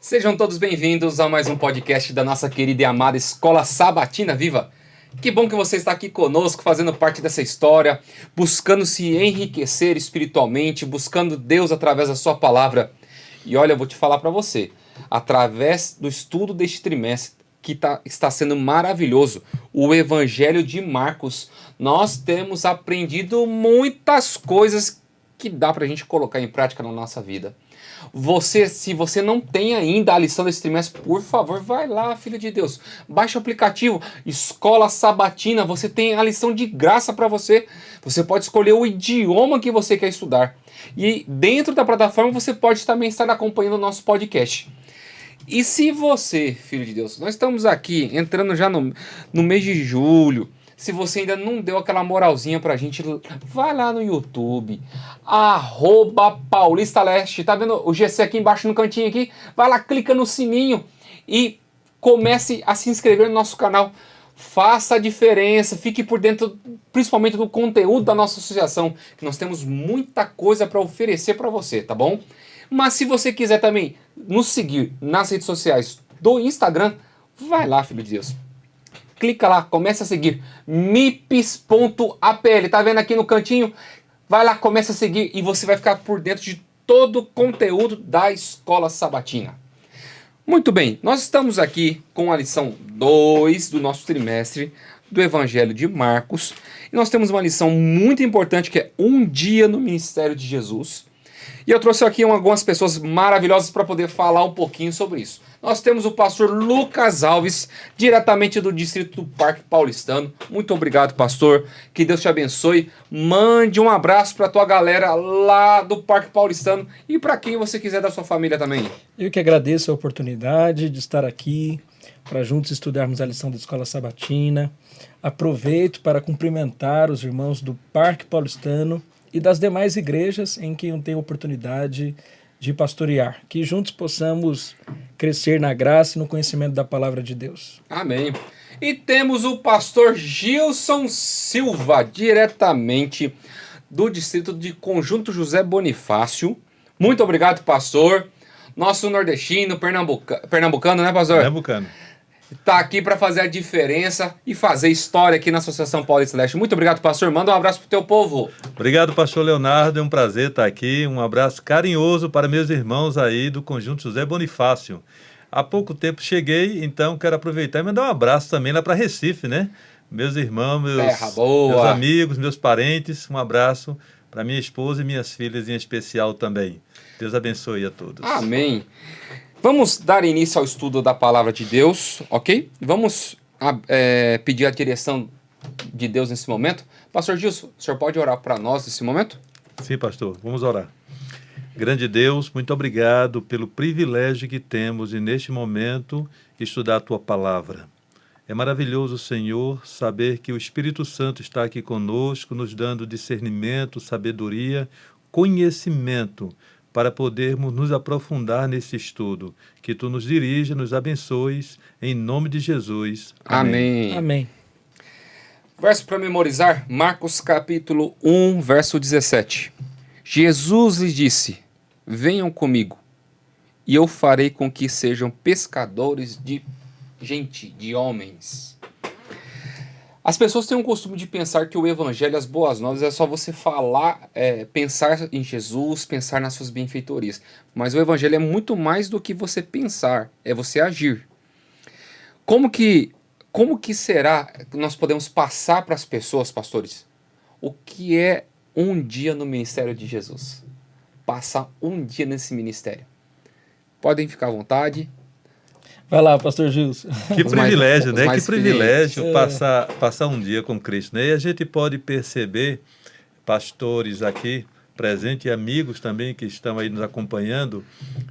Sejam todos bem-vindos a mais um podcast da nossa querida e amada Escola Sabatina Viva. Que bom que você está aqui conosco, fazendo parte dessa história, buscando se enriquecer espiritualmente, buscando Deus através da sua palavra. E olha, eu vou te falar para você, através do estudo deste trimestre, que está sendo maravilhoso, o Evangelho de Marcos, nós temos aprendido muitas coisas que dá para a gente colocar em prática na nossa vida. Se você não tem ainda a lição desse trimestre, por favor, vai lá, filho de Deus. Baixe o aplicativo Escola Sabatina, você tem a lição de graça para você. Você pode escolher o idioma que você quer estudar. E dentro da plataforma você pode também estar acompanhando o nosso podcast. E se você, filho de Deus, nós estamos aqui entrando já no mês de julho. Se você ainda não deu aquela moralzinha pra gente, vai lá no YouTube, @PaulistaLeste, tá vendo o GC aqui embaixo no cantinho aqui? Vai lá, clica no sininho e comece a se inscrever no nosso canal. Faça a diferença, fique por dentro, principalmente do conteúdo da nossa associação, que nós temos muita coisa para oferecer para você, tá bom? Mas se você quiser também nos seguir nas redes sociais do Instagram, vai lá, filho de Deus. Clica lá, começa a seguir mips.apl, tá vendo aqui no cantinho? Vai lá, começa a seguir e você vai ficar por dentro de todo o conteúdo da Escola Sabatina. Muito bem, nós estamos aqui com a lição 2 do nosso trimestre do Evangelho de Marcos. E nós temos uma lição muito importante que é um dia no ministério de Jesus. E eu trouxe aqui algumas pessoas maravilhosas para poder falar um pouquinho sobre isso. Nós temos o pastor Lucas Alves, diretamente do distrito do Parque Paulistano. Muito obrigado, pastor. Que Deus te abençoe. Mande um abraço para a tua galera lá do Parque Paulistano e para quem você quiser da sua família também. Eu que agradeço a oportunidade de estar aqui para juntos estudarmos a lição da Escola Sabatina. Aproveito para cumprimentar os irmãos do Parque Paulistano e das demais igrejas em que eu tenho oportunidade de pastorear, que juntos possamos crescer na graça e no conhecimento da palavra de Deus. Amém. E temos o pastor Gilson Silva, diretamente do distrito de Conjunto José Bonifácio. Muito obrigado, pastor. Nosso nordestino, pernambucano, né, pastor? Pernambucano. Está aqui para fazer a diferença e fazer história aqui na Associação Paulista Leste. Muito obrigado, pastor. Manda um abraço para o teu povo. Obrigado, pastor Leonardo. É um prazer estar aqui. Um abraço carinhoso para meus irmãos aí do Conjunto José Bonifácio. Há pouco tempo cheguei, então quero aproveitar e mandar um abraço também lá para Recife, né? Meus irmãos, meus amigos, meus parentes. Um abraço para minha esposa e minhas filhas em especial também. Deus abençoe a todos. Amém. Vamos dar início ao estudo da palavra de Deus, ok? Vamos pedir a direção de Deus nesse momento. Pastor Gilson, o senhor pode orar para nós nesse momento? Sim, pastor. Vamos orar. Grande Deus, muito obrigado pelo privilégio que temos de, neste momento, estudar a Tua palavra. É maravilhoso, Senhor, saber que o Espírito Santo está aqui conosco, nos dando discernimento, sabedoria, conhecimento, para podermos nos aprofundar nesse estudo. Que Tu nos dirija, nos abençoes, em nome de Jesus. Amém. Amém. Verso para memorizar, Marcos capítulo 1, verso 17. Jesus lhes disse, venham comigo, e eu farei com que sejam pescadores de gente, de homens. As pessoas têm um costume de pensar que o Evangelho, as boas novas, é só você falar, pensar em Jesus, pensar nas suas benfeitorias. Mas o Evangelho é muito mais do que você pensar, é você agir. Como que será que nós podemos passar para as pessoas, pastores, o que é um dia no ministério de Jesus? Passar um dia nesse ministério. Podem ficar à vontade. Vai lá, pastor Gilson. Que privilégio, né? Que privilégio experientes. passar um dia com Cristo, né? E a gente pode perceber, pastores aqui presentes e amigos também que estão aí nos acompanhando,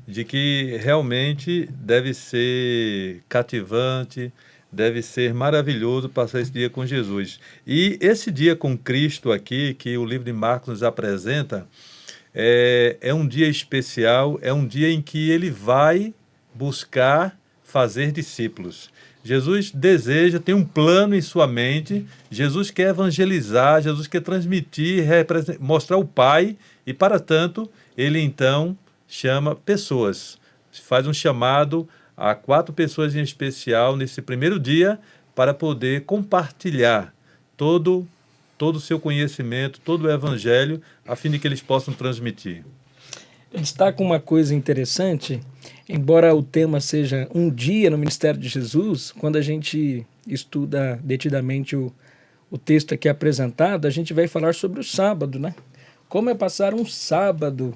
de que realmente deve ser cativante, deve ser maravilhoso passar esse dia com Jesus. E esse dia com Cristo aqui, que o livro de Marcos nos apresenta, é um dia especial, é um dia em que ele vai buscar fazer discípulos. Jesus deseja, tem um plano em sua mente, Jesus quer evangelizar, Jesus quer transmitir, mostrar o Pai, e para tanto, ele então chama pessoas, faz um chamado a 4 pessoas em especial nesse primeiro dia para poder compartilhar todo o seu conhecimento, todo o evangelho, a fim de que eles possam transmitir. Eu destaco uma coisa interessante, embora o tema seja um dia no ministério de Jesus, quando a gente estuda detidamente o texto aqui apresentado, a gente vai falar sobre o sábado, né? Como é passar um sábado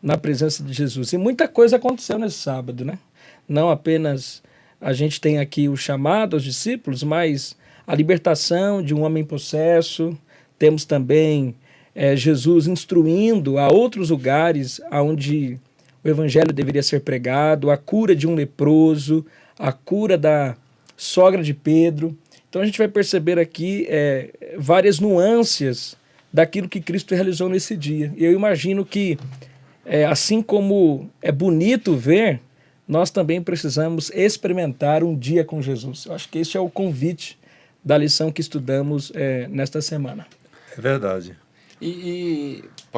na presença de Jesus. E muita coisa aconteceu nesse sábado, né? Não apenas a gente tem aqui o chamado aos discípulos, mas a libertação de um homem possesso, temos também Jesus instruindo a outros lugares onde o evangelho deveria ser pregado, a cura de um leproso, a cura da sogra de Pedro. Então a gente vai perceber aqui várias nuances daquilo que Cristo realizou nesse dia. E eu imagino que, assim como é bonito ver, nós também precisamos experimentar um dia com Jesus. Eu acho que esse é o convite da lição que estudamos nesta semana. É verdade.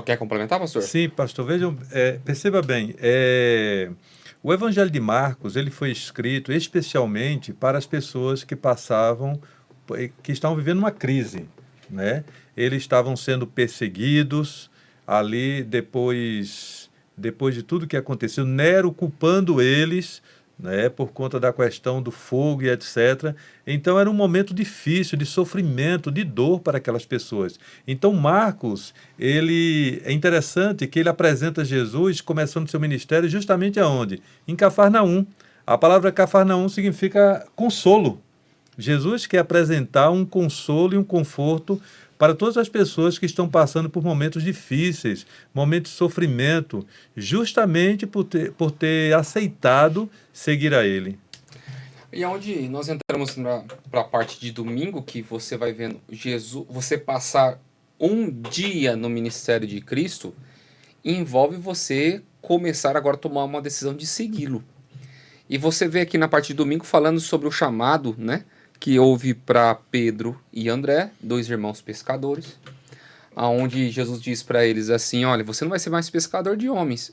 Quer complementar, pastor? Sim, pastor. Vejam, perceba bem, o Evangelho de Marcos ele foi escrito especialmente para as pessoas que que estavam vivendo uma crise, né? Eles estavam sendo perseguidos ali depois de tudo que aconteceu, Nero culpando eles, né, por conta da questão do fogo e etc. Então era um momento difícil, de sofrimento, de dor para aquelas pessoas. Então Marcos, é interessante que ele apresenta Jesus começando seu ministério justamente aonde? Em Cafarnaum. A palavra Cafarnaum significa consolo. Jesus quer apresentar um consolo e um conforto para todas as pessoas que estão passando por momentos difíceis, momentos de sofrimento, justamente por ter aceitado seguir a Ele. E onde nós entramos para a parte de domingo, que você vai vendo Jesus, você passar um dia no ministério de Cristo, envolve você começar agora a tomar uma decisão de segui-lo. E você vê aqui na parte de domingo falando sobre o chamado, né, que houve para Pedro e André, 2 irmãos pescadores, aonde Jesus diz para eles assim: olha, você não vai ser mais pescador de homens,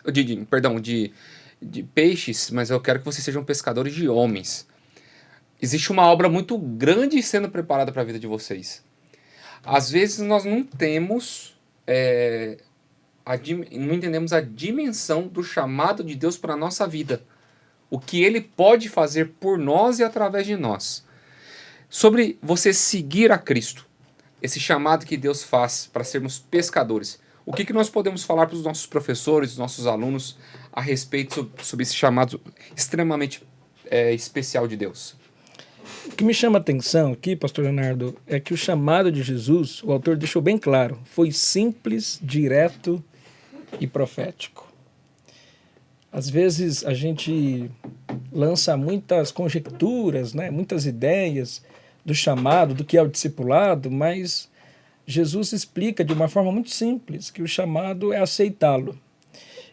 de peixes, mas eu quero que vocês sejam pescadores de homens. Existe uma obra muito grande sendo preparada para a vida de vocês. Às vezes nós não temos, não entendemos a dimensão do chamado de Deus para a nossa vida. O que Ele pode fazer por nós e através de nós. Sobre você seguir a Cristo, esse chamado que Deus faz para sermos pescadores. O que nós podemos falar para os nossos professores, os nossos alunos, a respeito sobre esse chamado extremamente especial de Deus? O que me chama a atenção aqui, pastor Leonardo, é que o chamado de Jesus, o autor deixou bem claro, foi simples, direto e profético. Às vezes a gente lança muitas conjecturas, né, muitas ideias do chamado, do que é o discipulado, mas Jesus explica de uma forma muito simples que o chamado é aceitá-lo.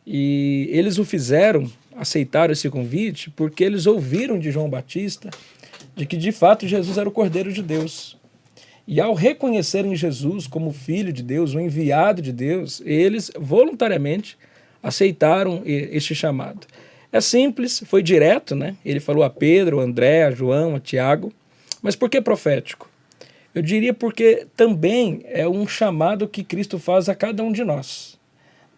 E eles o fizeram, aceitaram esse convite, porque eles ouviram de João Batista de que de fato Jesus era o Cordeiro de Deus. E ao reconhecerem Jesus como Filho de Deus, o enviado de Deus, eles voluntariamente aceitaram este chamado. É simples, foi direto, né? Ele falou a Pedro, a André, a João, a Tiago. Mas por que profético? Eu diria porque também é um chamado que Cristo faz a cada um de nós.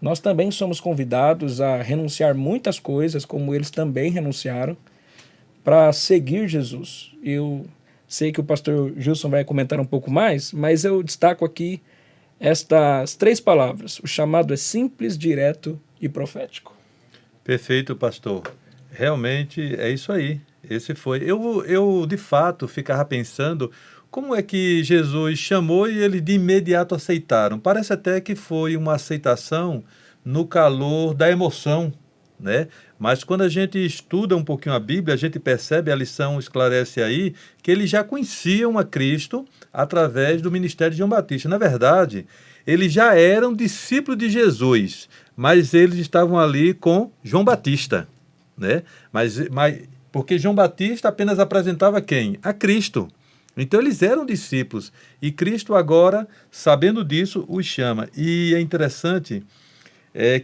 Nós também somos convidados a renunciar muitas coisas, como eles também renunciaram, para seguir Jesus. Eu sei que o pastor Gilson vai comentar um pouco mais, mas eu destaco aqui estas 3 palavras. O chamado é simples, direto e profético. Perfeito, pastor. Realmente é isso aí. Esse foi. Eu de fato, ficava pensando como é que Jesus chamou e eles de imediato aceitaram. Parece até que foi uma aceitação no calor da emoção, né? Mas quando a gente estuda um pouquinho a Bíblia, a gente percebe, a lição esclarece aí, que eles já conheciam a Cristo através do ministério de João Batista. Na verdade, eles já eram discípulos de Jesus, mas eles estavam ali com João Batista, né? Mas porque João Batista apenas apresentava quem? A Cristo. Então eles eram discípulos. E Cristo agora, sabendo disso, os chama. E é interessante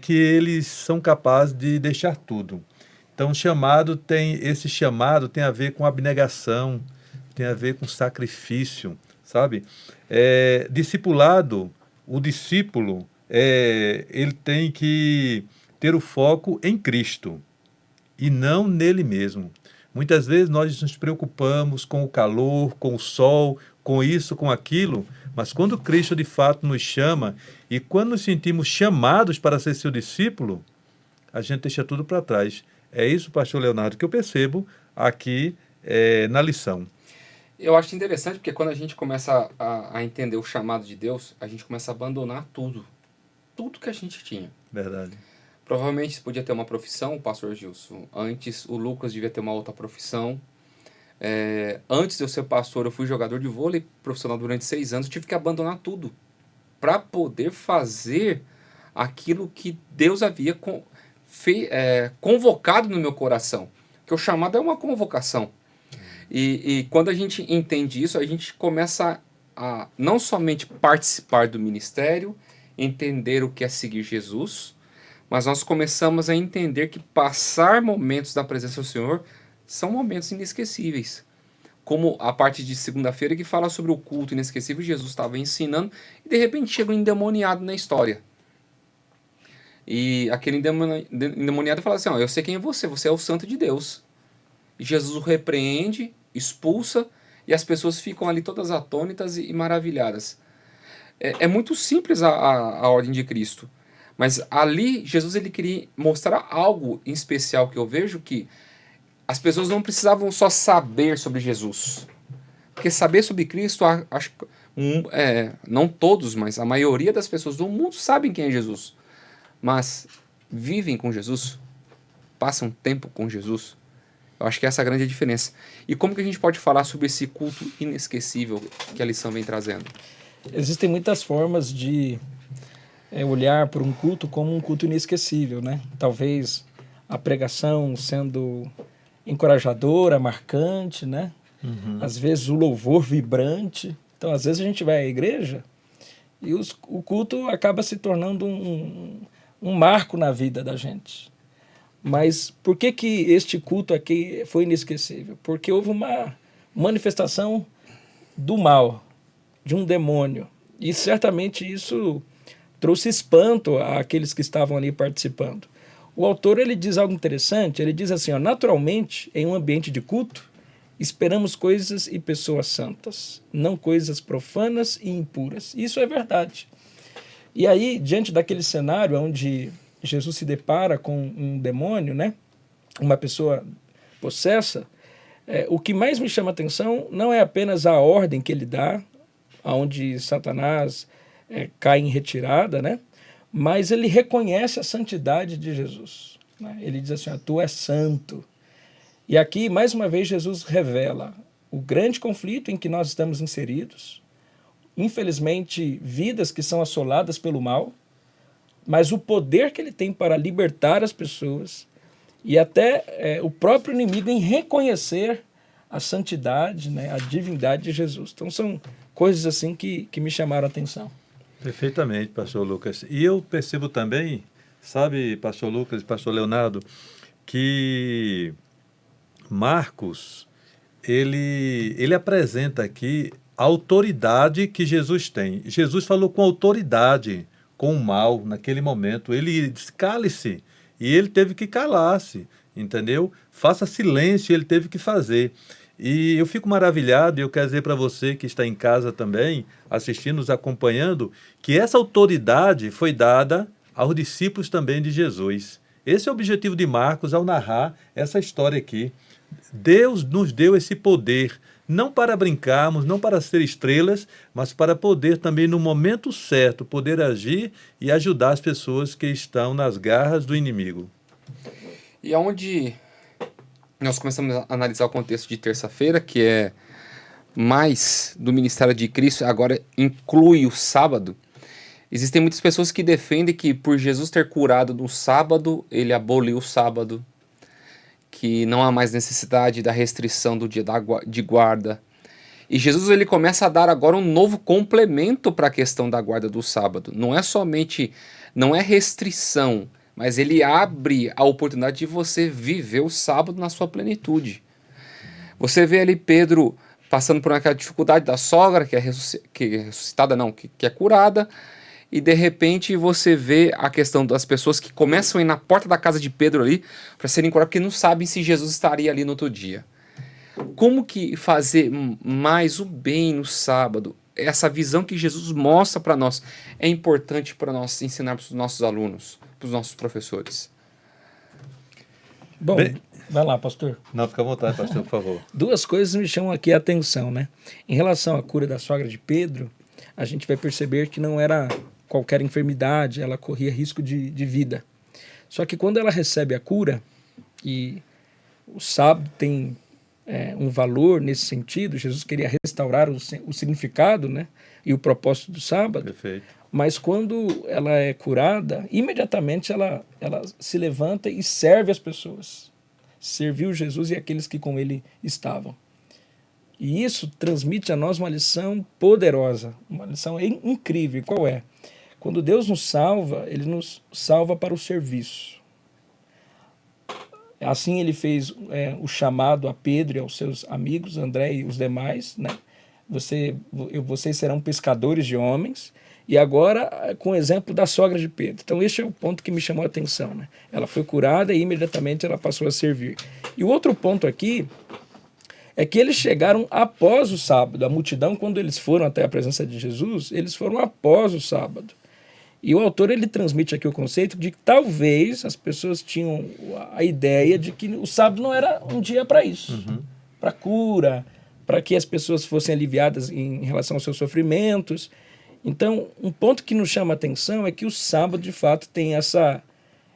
que eles são capazes de deixar tudo. Então, esse chamado tem a ver com abnegação, tem a ver com sacrifício, sabe? Discipulado, o discípulo, ele tem que ter o foco em Cristo e não nele mesmo. Muitas vezes nós nos preocupamos com o calor, com o sol, com isso, com aquilo, mas quando Cristo de fato nos chama e quando nos sentimos chamados para ser seu discípulo, a gente deixa tudo para trás. É isso, pastor Leonardo, que eu percebo aqui na lição. Eu acho interessante porque quando a gente começa a entender o chamado de Deus, a gente começa a abandonar tudo. Tudo que a gente tinha. Verdade. Provavelmente você podia ter uma profissão, pastor Gilson. Antes o Lucas devia ter uma outra profissão. Antes de eu ser pastor, eu fui jogador de vôlei profissional durante 6 anos. Eu tive que abandonar tudo para poder fazer aquilo que Deus havia convocado no meu coração. Porque o chamado é uma convocação. E quando a gente entende isso, a gente começa a não somente participar do ministério, entender o que é seguir Jesus, mas nós começamos a entender que passar momentos da presença do Senhor são momentos inesquecíveis. Como a parte de segunda-feira que fala sobre o culto inesquecível, Jesus estava ensinando e de repente chega um endemoniado na história. E aquele endemoniado fala assim, eu sei quem é você é o santo de Deus. E Jesus o repreende, expulsa, e as pessoas ficam ali todas atônitas e maravilhadas. É muito simples a ordem de Cristo. Mas ali, Jesus ele queria mostrar algo em especial que eu vejo que as pessoas não precisavam só saber sobre Jesus. Porque saber sobre Cristo, acho não todos, mas a maioria das pessoas do mundo sabem quem é Jesus. Mas vivem com Jesus, passam tempo com Jesus. Eu acho que essa é a grande diferença. E como que a gente pode falar sobre esse culto inesquecível que a lição vem trazendo? Existem muitas formas de olhar para um culto como um culto inesquecível, né? Talvez a pregação sendo encorajadora, marcante, né? Uhum. Às vezes o louvor vibrante. Então, às vezes a gente vai à igreja e o culto acaba se tornando um marco na vida da gente. Mas por que este culto aqui foi inesquecível? Porque houve uma manifestação do mal, de um demônio. E certamente isso trouxe espanto àqueles que estavam ali participando. O autor ele diz algo interessante, ele diz assim, naturalmente, em um ambiente de culto, esperamos coisas e pessoas santas, não coisas profanas e impuras. Isso é verdade. E aí, diante daquele cenário onde Jesus se depara com um demônio, né? Uma pessoa possessa, o que mais me chama a atenção não é apenas a ordem que ele dá, onde Satanás cai em retirada, né? Mas ele reconhece a santidade de Jesus. Né? Ele diz assim, tu és santo. E aqui, mais uma vez, Jesus revela o grande conflito em que nós estamos inseridos, infelizmente, vidas que são assoladas pelo mal, mas o poder que ele tem para libertar as pessoas e até o próprio inimigo em reconhecer a santidade, né, a divindade de Jesus. Então são coisas assim que me chamaram a atenção. Perfeitamente, pastor Lucas. E eu percebo também, sabe, pastor Lucas e pastor Leonardo, que Marcos, ele apresenta aqui a autoridade que Jesus tem. Jesus falou com autoridade com o mal naquele momento. Ele disse, cale-se, e ele teve que calar-se, entendeu? Faça silêncio, ele teve que fazer. E eu fico maravilhado, e eu quero dizer para você que está em casa também, assistindo, nos acompanhando, que essa autoridade foi dada aos discípulos também de Jesus. Esse é o objetivo de Marcos ao narrar essa história aqui. Deus nos deu esse poder, não para brincarmos, não para ser estrelas, mas para poder também, no momento certo, poder agir e ajudar as pessoas que estão nas garras do inimigo. E aonde nós começamos a analisar o contexto de terça-feira, que é mais do ministério de Cristo, agora inclui o sábado. Existem muitas pessoas que defendem que por Jesus ter curado no sábado, ele aboliu o sábado, que não há mais necessidade da restrição do dia de guarda. E Jesus ele começa a dar agora um novo complemento para a questão da guarda do sábado. Não é restrição, mas ele abre a oportunidade de você viver o sábado na sua plenitude. Você vê ali Pedro passando por aquela dificuldade da sogra, que é ressuscitada, não, que é curada, e de repente você vê a questão das pessoas que começam a ir na porta da casa de Pedro ali para serem curadas, porque não sabem se Jesus estaria ali no outro dia. Como que fazer mais o bem no sábado? Essa visão que Jesus mostra para nós é importante para nós ensinar para os nossos alunos, para os nossos professores. Bom, Bem, vai lá, pastor. não, fica à vontade, pastor, por favor. Duas coisas me chamam aqui a atenção, né? Em relação à cura da sogra de Pedro, a gente vai perceber que não era qualquer enfermidade, ela corria risco de vida. Só que quando ela recebe a cura, e o sábado tem um valor nesse sentido, Jesus queria restaurar o significado, né? E o propósito do sábado. Perfeito. Mas quando ela é curada, imediatamente ela se levanta e serve as pessoas. Serviu Jesus e aqueles que com ele estavam. E isso transmite a nós uma lição poderosa, uma lição incrível. Qual é? Quando Deus nos salva, ele nos salva para o serviço. Assim ele fez o chamado a Pedro e aos seus amigos, André e os demais, né? Vocês serão pescadores de homens. E agora, com o exemplo da sogra de Pedro. Então, esse é o ponto que me chamou a atenção, né? Ela foi curada e imediatamente ela passou a servir. E o outro ponto aqui é que eles chegaram após o sábado. A multidão, quando eles foram até a presença de Jesus, eles foram após o sábado. E o autor ele transmite aqui o conceito de que talvez as pessoas tinham a ideia de que o sábado não era um dia para isso, para cura, para que as pessoas fossem aliviadas em relação aos seus sofrimentos. Então, um ponto que nos chama a atenção é que o sábado, de fato, tem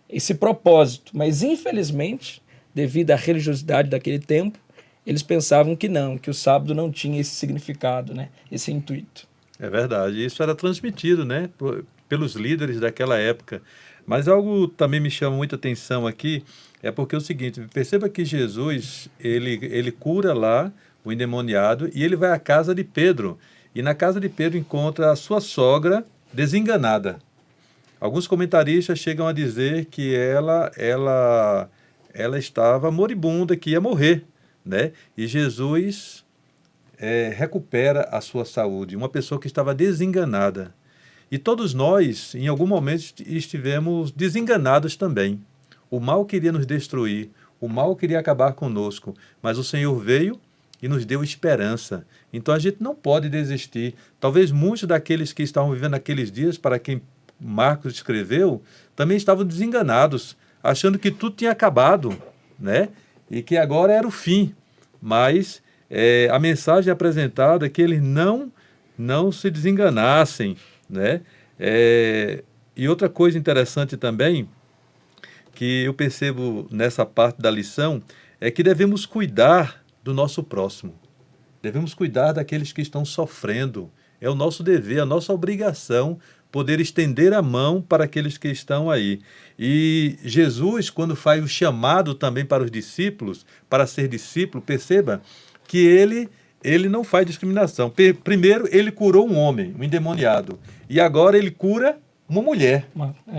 esse propósito. Mas, infelizmente, devido à religiosidade daquele tempo, eles pensavam que não, que o sábado não tinha esse significado, né? Esse intuito. É verdade. Isso era transmitido, né, pelos líderes daquela época. Mas algo também me chama muita atenção aqui, é porque é o seguinte, perceba que Jesus, ele cura lá o endemoniado e ele vai à casa de Pedro. E na casa de Pedro encontra a sua sogra desenganada. Alguns comentaristas chegam a dizer que ela estava moribunda, que ia morrer, né? E Jesus recupera a sua saúde, uma pessoa que estava desenganada. E todos nós, em algum momento, estivemos desenganados também. O mal queria nos destruir, o mal queria acabar conosco, mas o Senhor veio e nos deu esperança. Então a gente não pode desistir. Talvez muitos daqueles que estavam vivendo aqueles dias, para quem Marcos escreveu, também estavam desenganados, achando que tudo tinha acabado, né? E que agora era o fim. Mas a mensagem apresentada é que eles não se desenganassem, né? E outra coisa interessante também, que eu percebo nessa parte da lição, é que devemos cuidar do nosso próximo. Devemos cuidar daqueles que estão sofrendo. É o nosso dever, a nossa obrigação poder estender a mão para aqueles que estão aí. E Jesus, quando faz o chamado também para os discípulos, para ser discípulo, perceba que ele não faz discriminação. Primeiro, ele curou um homem, um endemoniado. E agora ele cura uma mulher,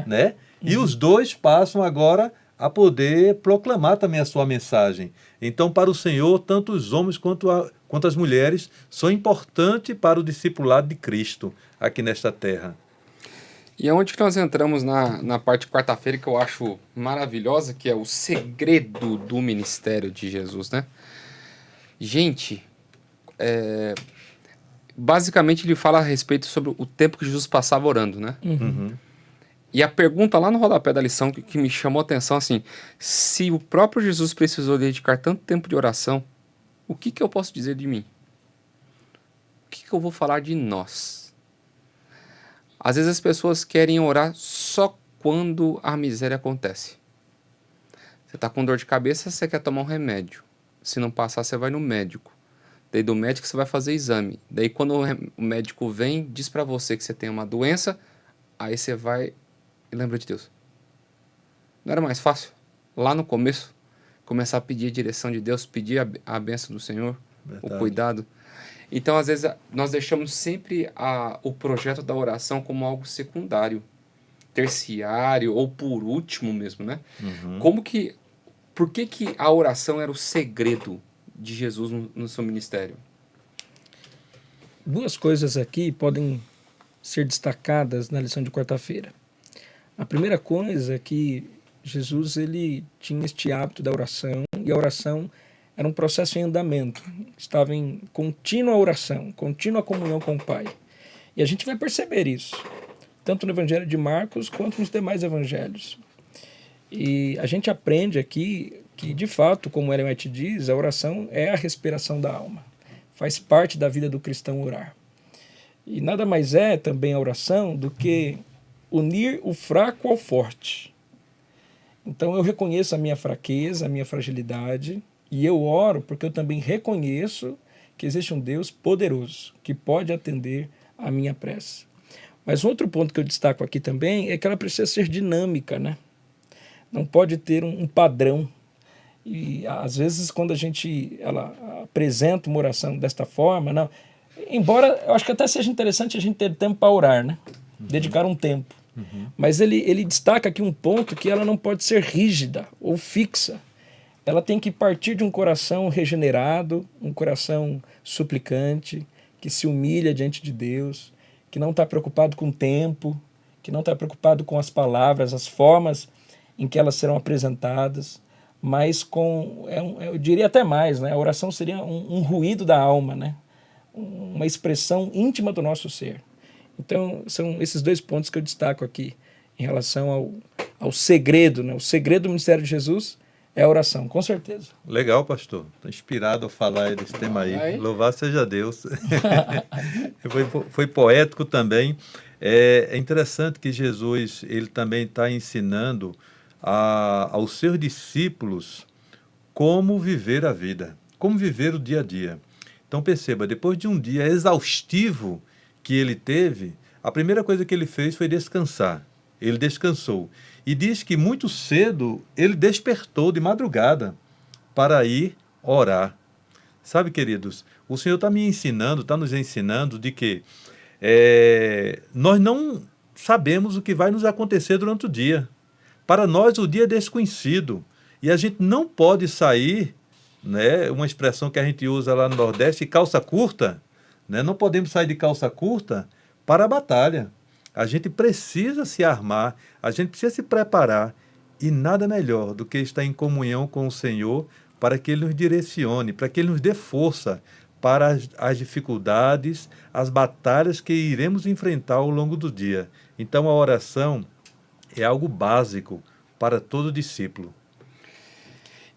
né? E os dois passam agora a poder proclamar também a sua mensagem. Então, para o Senhor, tanto os homens quanto as mulheres são importantes para o discipulado de Cristo aqui nesta terra. E é onde que nós entramos na parte de quarta-feira, que eu acho maravilhosa, que é o segredo do ministério de Jesus, né? Gente, basicamente ele fala a respeito sobre o tempo que Jesus passava orando, né? E a pergunta lá no rodapé da lição que me chamou a atenção, assim, se o próprio Jesus precisou dedicar tanto tempo de oração, o que eu posso dizer de mim? O que eu vou falar de nós? Às vezes as pessoas querem orar só quando a miséria acontece. Você está com dor de cabeça, você quer tomar um remédio. Se não passar, você vai no médico. Daí do médico você vai fazer exame. Daí quando o médico vem, diz para você que você tem uma doença, aí você vai e lembra de Deus. Não era mais fácil? Lá no começo, começar a pedir a direção de Deus, pedir a bênção do Senhor, Verdade. o cuidado. Então, às vezes, nós deixamos sempre o projeto da oração como algo secundário. terciário ou por último mesmo, né? Uhum. Por que a oração era o segredo de Jesus no seu ministério? Duas coisas aqui podem ser destacadas na lição de quarta-feira. A primeira coisa é que Jesus ele tinha este hábito da oração, e a oração era um processo em andamento, estava em contínua oração, contínua comunhão com o Pai. E a gente vai perceber isso, tanto no Evangelho de Marcos quanto nos demais evangelhos. E a gente aprende aqui que, de fato, como Ellen White diz, a oração é a respiração da alma. Faz parte da vida do cristão orar. E nada mais é também a oração do que unir o fraco ao forte. Então eu reconheço a minha fraqueza, a minha fragilidade, e eu oro porque eu também reconheço que existe um Deus poderoso que pode atender a minha prece. Mas um outro ponto que eu destaco aqui também é que ela precisa ser dinâmica, né? Não pode ter um padrão. E às vezes quando ela apresenta uma oração desta forma, não, embora eu acho que até seja interessante a gente ter tempo para orar, né? Dedicar um tempo. Mas ele destaca aqui um ponto que ela não pode ser rígida ou fixa. Ela tem que partir de um coração regenerado, um coração suplicante, que se humilha diante de Deus, que não está preocupado com o tempo, que não está preocupado com as palavras, as formas em que elas serão apresentadas, mas eu diria até mais, né? A oração seria um ruído da alma, né? Uma expressão íntima do nosso ser. Então, são esses dois pontos que eu destaco aqui em relação ao segredo, né? O segredo do ministério de Jesus é a oração, com certeza. Legal, pastor. Estou inspirado a falar desse tema aí. Louvado seja Deus. Foi poético também. É interessante que Jesus ele também está ensinando aos seus discípulos como viver a vida, como viver o dia a dia. Então perceba, depois de um dia exaustivo que ele teve, a primeira coisa que ele fez foi descansar. Ele descansou. E diz que muito cedo ele despertou de madrugada para ir orar. Sabe, queridos, o Senhor está me ensinando, está nos ensinando de que nós não sabemos o que vai nos acontecer durante o dia. Para nós, o dia é desconhecido. E a gente não pode sair, né, uma expressão que a gente usa lá no Nordeste, calça curta, né, não podemos sair de calça curta para a batalha. A gente precisa se armar, a gente precisa se preparar. E nada melhor do que estar em comunhão com o Senhor para que Ele nos direcione, para que Ele nos dê força para as dificuldades, as batalhas que iremos enfrentar ao longo do dia. Então, a oração é algo básico para todo discípulo.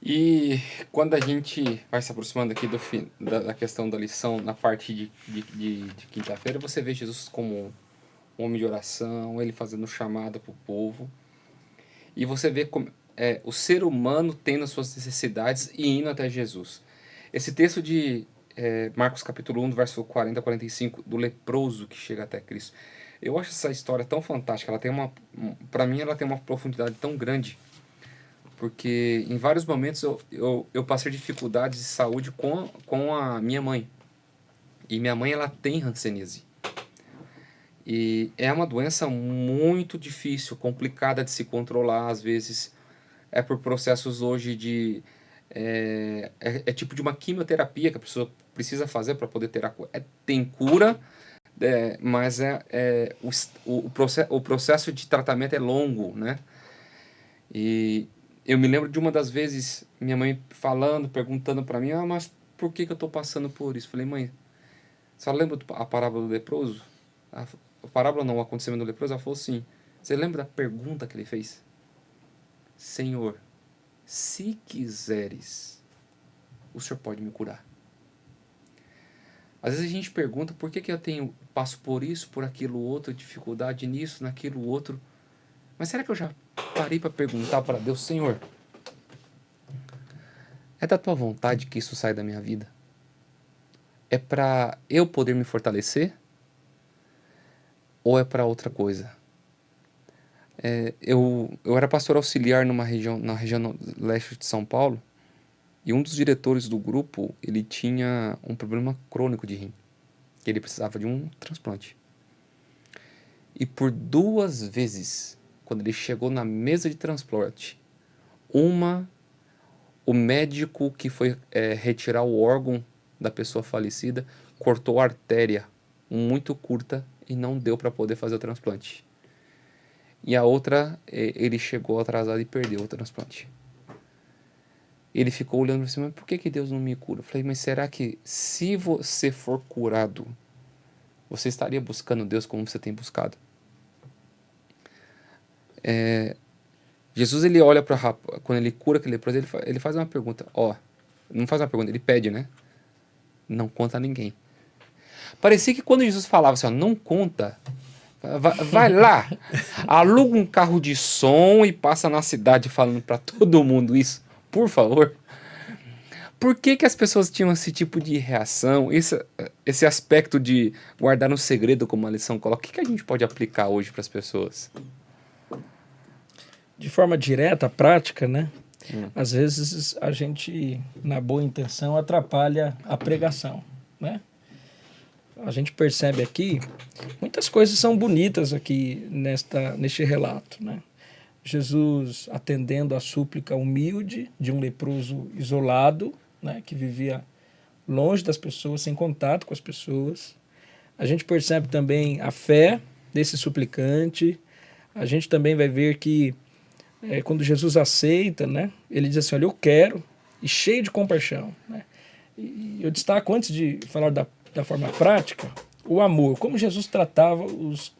E quando a gente vai se aproximando aqui da questão da lição, na parte de quinta-feira, você vê Jesus como um homem de oração, ele fazendo chamada para o povo. E você vê como, o ser humano tendo as suas necessidades e indo até Jesus. Esse texto de Marcos capítulo 1, verso 40 a 45, do leproso que chega até Cristo. Eu acho essa história tão fantástica. Para mim, ela tem uma profundidade tão grande. Porque em vários momentos eu passei dificuldades de saúde com a minha mãe. E minha mãe, ela tem hanseníase. E é uma doença muito difícil, complicada de se controlar, às vezes. É por processos hoje de... É tipo de uma quimioterapia que a pessoa precisa fazer para poder ter a cura. Tem cura, mas o processo de tratamento é longo, né? E eu me lembro de uma das vezes, minha mãe falando, perguntando para mim, mas por que eu estou passando por isso? Falei, mãe, você lembra a parábola do leproso? A parábola não, o acontecimento do leproso? Ela falou sim. Você lembra da pergunta que ele fez? Senhor, se quiseres, o Senhor pode me curar. Às vezes a gente pergunta por que eu passo por isso, por aquilo outro, dificuldade nisso, naquilo outro. Mas será que eu já parei para perguntar para Deus, Senhor, é da tua vontade que isso saia da minha vida? É para eu poder me fortalecer? Ou é para outra coisa? Eu era pastor auxiliar na região leste de São Paulo, e um dos diretores do grupo, ele tinha um problema crônico de rim, que ele precisava de um transplante. E por 2 vezes quando ele chegou na mesa de transporte, o médico que foi retirar o órgão da pessoa falecida cortou a artéria muito curta e não deu para poder fazer o transplante. E a outra, ele chegou atrasado e perdeu o transplante. Ele ficou olhando para cima, por que Deus não me cura? Eu falei, mas será que se você for curado, você estaria buscando Deus como você tem buscado? Jesus, ele olha para rapaz, quando ele cura aquele leproso, ele faz uma pergunta. Não faz uma pergunta, ele pede, né? Não conta a ninguém. Parecia que quando Jesus falava assim, não conta, vai lá, aluga um carro de som e passa na cidade falando para todo mundo isso, por favor. Por que as pessoas tinham esse tipo de reação, esse aspecto de guardar um segredo como a lição coloca? O que a gente pode aplicar hoje para as pessoas? De forma direta, prática, né? Às vezes a gente, na boa intenção, atrapalha a pregação, né? A gente percebe aqui, muitas coisas são bonitas aqui neste relato, né? Jesus atendendo a súplica humilde de um leproso isolado, né, que vivia longe das pessoas, sem contato com as pessoas. A gente percebe também a fé desse suplicante. A gente também vai ver que quando Jesus aceita, né, ele diz assim, olha, eu quero, e cheio de compaixão, né? E eu destaco, antes de falar da forma prática, o amor, como Jesus tratava os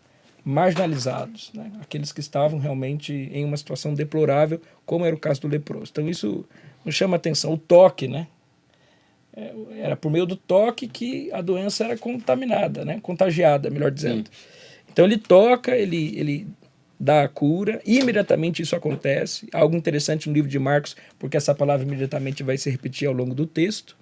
marginalizados, né? Aqueles que estavam realmente em uma situação deplorável, como era o caso do leproso. Então isso nos chama a atenção. O toque, né? Era por meio do toque que a doença era contaminada, né? Contagiada, melhor dizendo. Então ele toca, ele dá a cura, e imediatamente isso acontece. Algo interessante no livro de Marcos, porque essa palavra imediatamente vai se repetir ao longo do texto.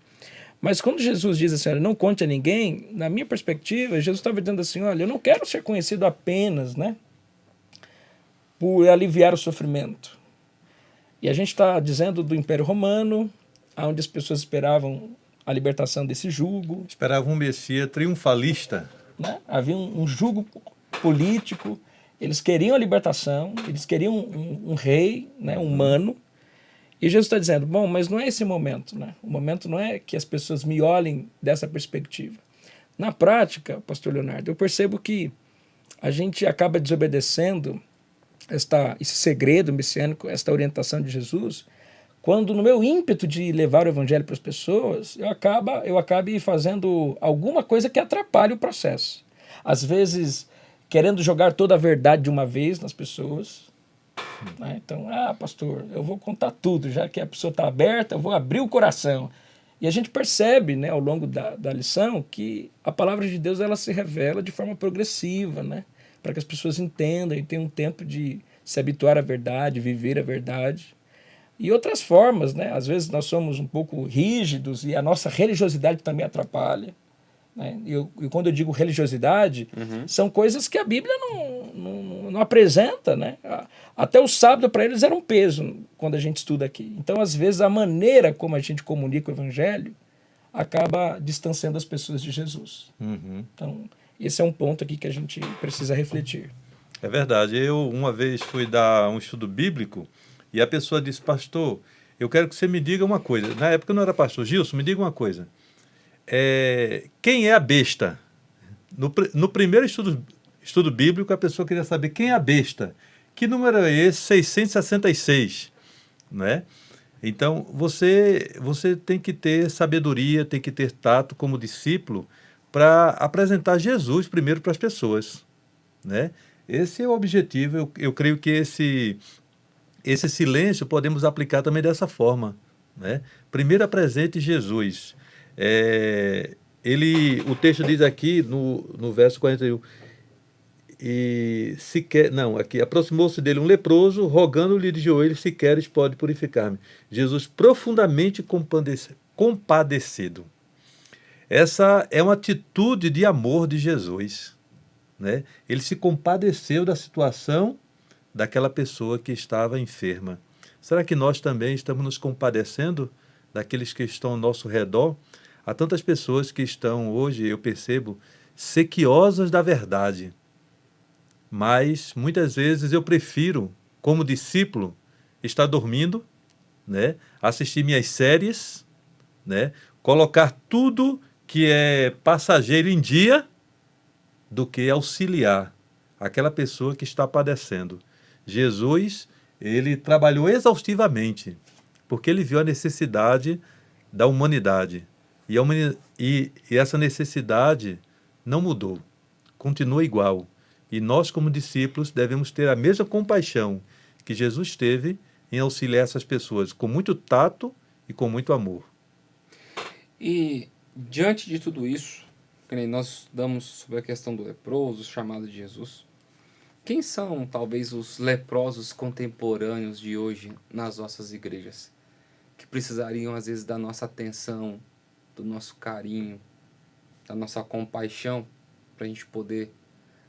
Mas quando Jesus diz assim, olha, não conte a ninguém, na minha perspectiva, Jesus estava dizendo assim, olha, eu não quero ser conhecido apenas, né, por aliviar o sofrimento. E a gente está dizendo do Império Romano, onde as pessoas esperavam a libertação desse jugo. Esperavam um Messias triunfalista. Né? Havia um jugo político, eles queriam a libertação, eles queriam um rei, né, humano. E Jesus está dizendo, bom, mas não é esse momento, né? O momento não é que as pessoas me olhem dessa perspectiva. Na prática, pastor Leonardo, eu percebo que a gente acaba desobedecendo esse segredo messiânico, esta orientação de Jesus, quando no meu ímpeto de levar o evangelho para as pessoas, eu acabe fazendo alguma coisa que atrapalhe o processo. Às vezes, querendo jogar toda a verdade de uma vez nas pessoas, né? Então, pastor, eu vou contar tudo, já que a pessoa está aberta, eu vou abrir o coração. E a gente percebe, né, ao longo da lição que a palavra de Deus ela se revela de forma progressiva, né, para que as pessoas entendam e tenham um tempo de se habituar à verdade, viver a verdade. E outras formas, né, às vezes nós somos um pouco rígidos e a nossa religiosidade também atrapalha. Né? E quando eu digo religiosidade, são coisas que a Bíblia não apresenta, né? Até o sábado para eles era um peso quando a gente estuda aqui. Então, às vezes, a maneira como a gente comunica o Evangelho acaba distanciando as pessoas de Jesus. Então, esse é um ponto aqui que a gente precisa refletir. É verdade. Eu, uma vez, fui dar um estudo bíblico e a pessoa disse, pastor, eu quero que você me diga uma coisa. Na época eu não era pastor. Gilson, me diga uma coisa. Quem é a besta? No primeiro estudo bíblico, a pessoa queria saber quem é a besta. Que número é esse? 666. Né? Então, você tem que ter sabedoria, tem que ter tato como discípulo para apresentar Jesus primeiro para as pessoas. Né? Esse é o objetivo. Eu creio que esse silêncio podemos aplicar também dessa forma. Né? Primeiro apresente Jesus. O texto diz aqui no verso 41, aproximou-se dele um leproso, rogando-lhe de joelhos, se queres, pode purificar-me. Jesus profundamente compadecido. Essa é uma atitude de amor de Jesus. Né? Ele se compadeceu da situação daquela pessoa que estava enferma. Será que nós também estamos nos compadecendo daqueles que estão ao nosso redor? Há tantas pessoas que estão hoje, eu percebo, sequiosas da verdade. mas muitas vezes eu prefiro, como discípulo, estar dormindo, né? Assistir minhas séries, né? Colocar tudo que é passageiro em dia, do que auxiliar aquela pessoa que está padecendo. Jesus, ele trabalhou exaustivamente, porque ele viu a necessidade da humanidade. E essa necessidade não mudou, continua igual. E nós, como discípulos, devemos ter a mesma compaixão que Jesus teve em auxiliar essas pessoas, com muito tato e com muito amor. E diante de tudo isso, que nem nós estudamos sobre a questão do leproso, chamado de Jesus, quem são talvez os leprosos contemporâneos de hoje nas nossas igrejas? Que precisariam às vezes da nossa atenção, do nosso carinho, da nossa compaixão, para a gente poder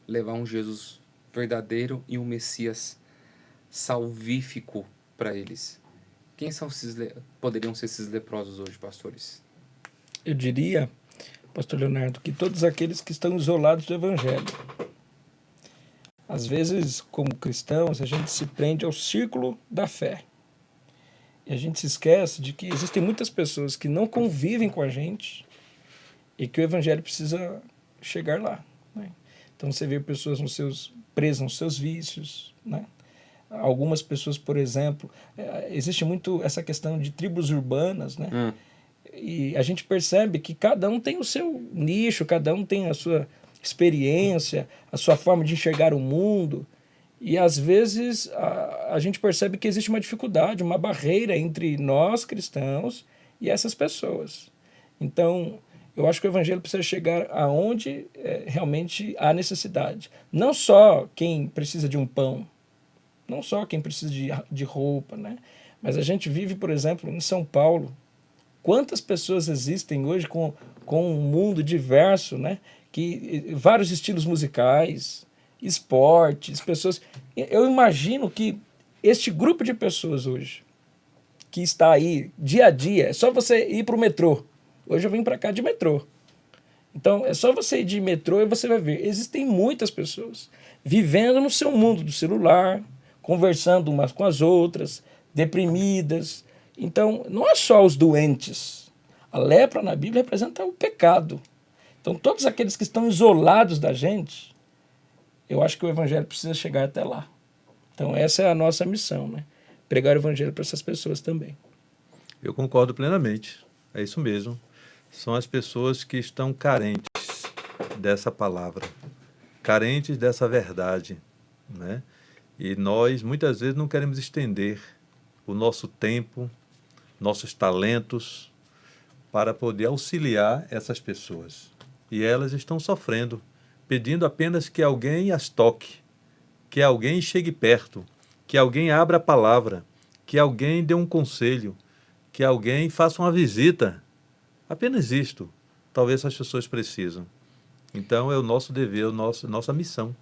levar um Jesus verdadeiro e um Messias salvífico para eles. Quem são poderiam ser esses leprosos hoje, pastores? Eu diria, pastor Leonardo, que todos aqueles que estão isolados do Evangelho. Às vezes, como cristãos, a gente se prende ao círculo da fé. E a gente se esquece de que existem muitas pessoas que não convivem com a gente e que o Evangelho precisa chegar lá, né? Então você vê pessoas presas nos seus vícios, né? Algumas pessoas, por exemplo, existe muito essa questão de tribos urbanas, né? E a gente percebe que cada um tem o seu nicho, cada um tem a sua experiência, a sua forma de enxergar o mundo. E às vezes a gente percebe que existe uma dificuldade, uma barreira entre nós cristãos e essas pessoas. Então, eu acho que o Evangelho precisa chegar aonde realmente há necessidade. Não só quem precisa de um pão, não só quem precisa de roupa, né? Mas a gente vive, por exemplo, em São Paulo. Quantas pessoas existem hoje com um mundo diverso, né? Vários estilos musicais, esportes, pessoas... Eu imagino que este grupo de pessoas hoje, que está aí dia a dia, é só você ir para o metrô. Hoje eu vim para cá de metrô. Então, é só você ir de metrô e você vai ver. Existem muitas pessoas vivendo no seu mundo do celular, conversando umas com as outras, deprimidas. Então, não é só os doentes. A lepra na Bíblia representa o pecado. Então, todos aqueles que estão isolados da gente, eu acho que o Evangelho precisa chegar até lá. Então, essa é a nossa missão, né? Pregar o Evangelho para essas pessoas também. Eu concordo plenamente. É isso mesmo. São as pessoas que estão carentes dessa palavra, carentes dessa verdade, né? E nós, muitas vezes, não queremos estender o nosso tempo, nossos talentos, para poder auxiliar essas pessoas. E elas estão sofrendo, pedindo apenas que alguém as toque, que alguém chegue perto, que alguém abra a palavra, que alguém dê um conselho, que alguém faça uma visita. Apenas isto, talvez essas pessoas precisam. Então é o nosso dever, nossa missão.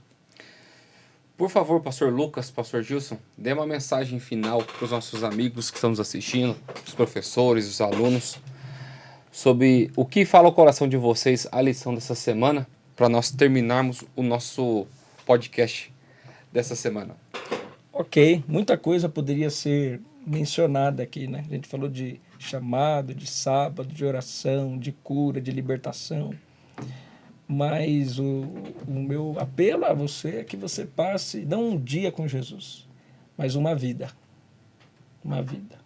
Por favor, pastor Lucas, pastor Gilson, dê uma mensagem final para os nossos amigos que estão nos assistindo, os professores, os alunos, sobre o que fala o coração de vocês, a lição dessa semana, para nós terminarmos o nosso podcast dessa semana. Ok, muita coisa poderia ser mencionada aqui, né? A gente falou de chamado, de sábado, de oração, de cura, de libertação. Mas o meu apelo a você é que você passe, não um dia com Jesus, mas uma vida. Uma vida.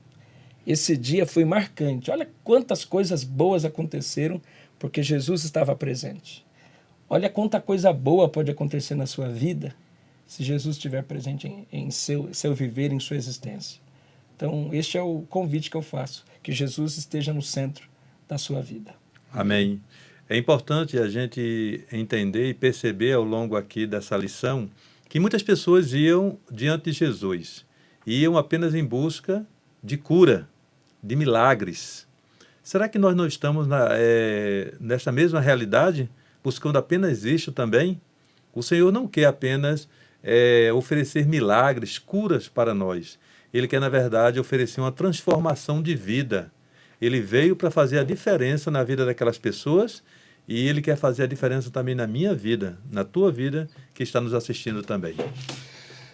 Esse dia foi marcante. Olha quantas coisas boas aconteceram porque Jesus estava presente. Olha quanta coisa boa pode acontecer na sua vida se Jesus estiver presente em seu viver, em sua existência. Então, este é o convite que eu faço, que Jesus esteja no centro da sua vida. Amém. É importante a gente entender e perceber ao longo aqui dessa lição que muitas pessoas iam diante de Jesus, iam apenas em busca de cura, de milagres. Será que nós não estamos nessa mesma realidade, buscando apenas isto também? O Senhor não quer apenas oferecer milagres, curas para nós. Ele quer, na verdade, oferecer uma transformação de vida. Ele veio para fazer a diferença na vida daquelas pessoas E Ele quer fazer a diferença também na minha vida, na tua vida, que está nos assistindo também.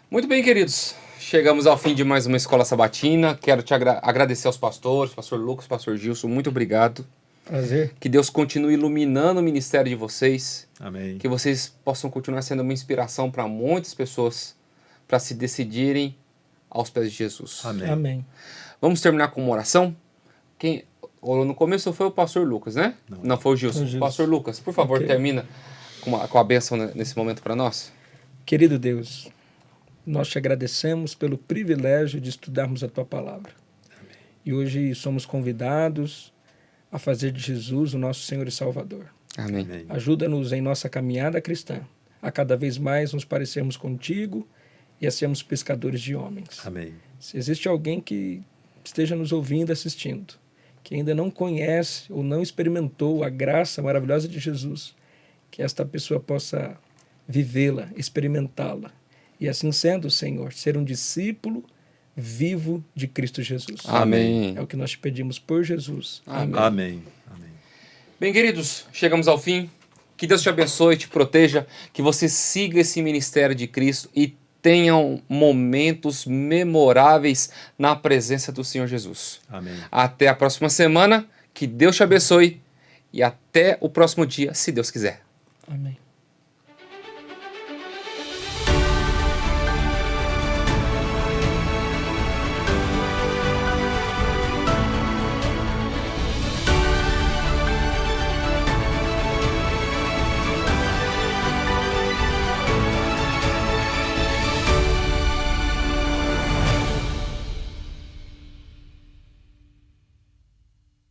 Muito bem, queridos. Chegamos ao fim de mais uma Escola Sabatina. Quero te agradecer aos pastores, pastor Lucas, pastor Gilson. Muito obrigado. Prazer. Que Deus continue iluminando o ministério de vocês. Amém. Que vocês possam continuar sendo uma inspiração para muitas pessoas para se decidirem aos pés de Jesus. Amém. Amém. Vamos terminar com uma oração? No começo foi o pastor Lucas, né? Não foi o Gilson. Foi o Gilson. Pastor Lucas, por favor, Ok. termina com a bênção nesse momento para nós. Querido Deus, nós te agradecemos pelo privilégio de estudarmos a tua palavra. E hoje somos convidados a fazer de Jesus o nosso Senhor e Salvador. Amém. Amém. Ajuda-nos em nossa caminhada cristã a cada vez mais nos parecermos contigo e a sermos pescadores de homens. Amém. Se existe alguém que esteja nos ouvindo, assistindo, que ainda não conhece ou não experimentou a graça maravilhosa de Jesus, que esta pessoa possa vivê-la, experimentá-la. E assim sendo, Senhor, ser um discípulo vivo de Cristo Jesus. Amém. É o que nós te pedimos por Jesus. Amém. Amém. Amém. Bem, queridos, chegamos ao fim. Que Deus te abençoe, te proteja, que você siga esse ministério de Cristo e tenham momentos memoráveis na presença do Senhor Jesus. Amém. Até a próxima semana, que Deus te abençoe e até o próximo dia, se Deus quiser. Amém.